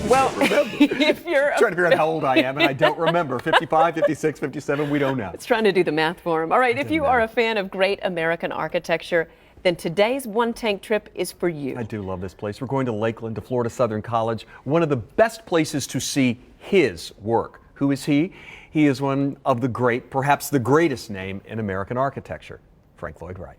Well, if you're trying to figure out how old I am, and I don't remember. 55, 56, 57, we don't know. It's trying to do the math for him. All right, if you are a fan of great American architecture, then today's One Tank trip is for you. I do love this place. We're going to Lakeland, to Florida Southern College, one of the best places to see his work. Who is he? He is one of the great, perhaps the greatest name in American architecture, Frank Lloyd Wright.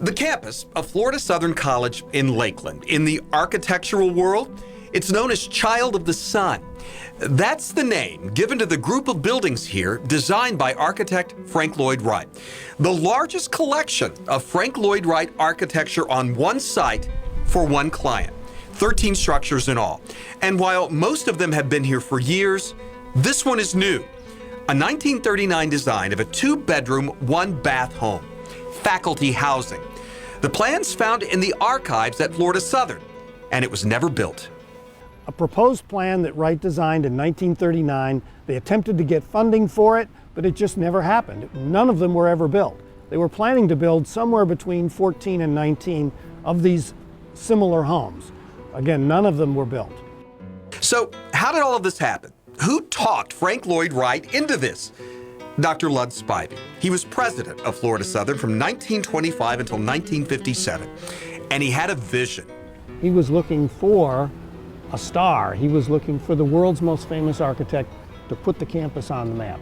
The campus of Florida Southern College in Lakeland. In the architectural world, it's known as Child of the Sun. That's the name given to the group of buildings here designed by architect Frank Lloyd Wright. The largest collection of Frank Lloyd Wright architecture on one site for one client. 13 structures in all. And while most of them have been here for years, this one is new. A 1939 design of a 2-bedroom, 1-bath home. Faculty housing. The plans found in the archives at Florida Southern, and it was never built. A proposed plan that Wright designed in 1939. They attempted to get funding for it, but it just never happened. None of them were ever built. They were planning to build somewhere between 14 and 19 of these similar homes. Again, none of them were built. So, how did all of this happen? Who talked Frank Lloyd Wright into this? Dr. Lud Spivey. He was president of Florida Southern from 1925 until 1957, and he had a vision. He was looking for a star. He was looking for the world's most famous architect to put the campus on the map.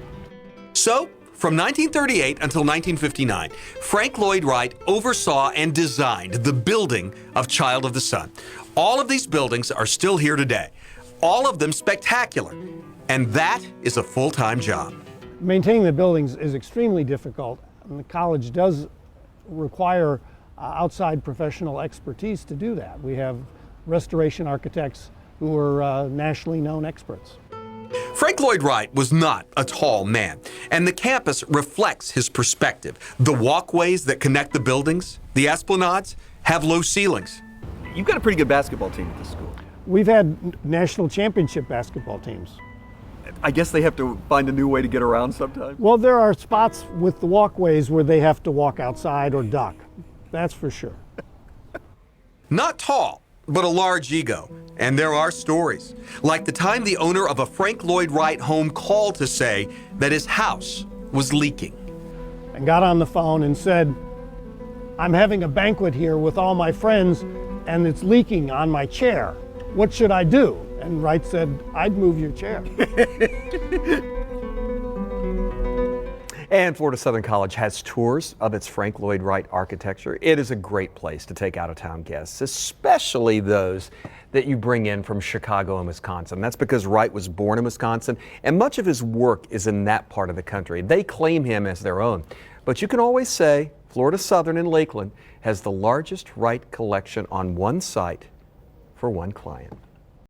So, from 1938 until 1959, Frank Lloyd Wright oversaw and designed the building of Child of the Sun. All of these buildings are still here today, all of them spectacular, and that is a full-time job. Maintaining the buildings is extremely difficult, and the college does require outside professional expertise to do that. We have restoration architects who are nationally known experts. Frank Lloyd Wright was not a tall man, and the campus reflects his perspective. The walkways that connect the buildings, the esplanades, have low ceilings. You've got a pretty good basketball team at this school. We've had national championship basketball teams. I guess they have to find a new way to get around sometimes. Well, there are spots with the walkways where they have to walk outside or duck. That's for sure. Not tall, but a large ego. And there are stories, like the time the owner of a Frank Lloyd Wright home called to say that his house was leaking. And got on the phone and said, "I'm having a banquet here with all my friends and it's leaking on my chair. What should I do?" And Wright said, "I'd move your chair." And Florida Southern College has tours of its Frank Lloyd Wright architecture. It is a great place to take out-of-town guests, especially those that you bring in from Chicago and Wisconsin. That's because Wright was born in Wisconsin, and much of his work is in that part of the country. They claim him as their own. But you can always say Florida Southern in Lakeland has the largest Wright collection on one site for one client.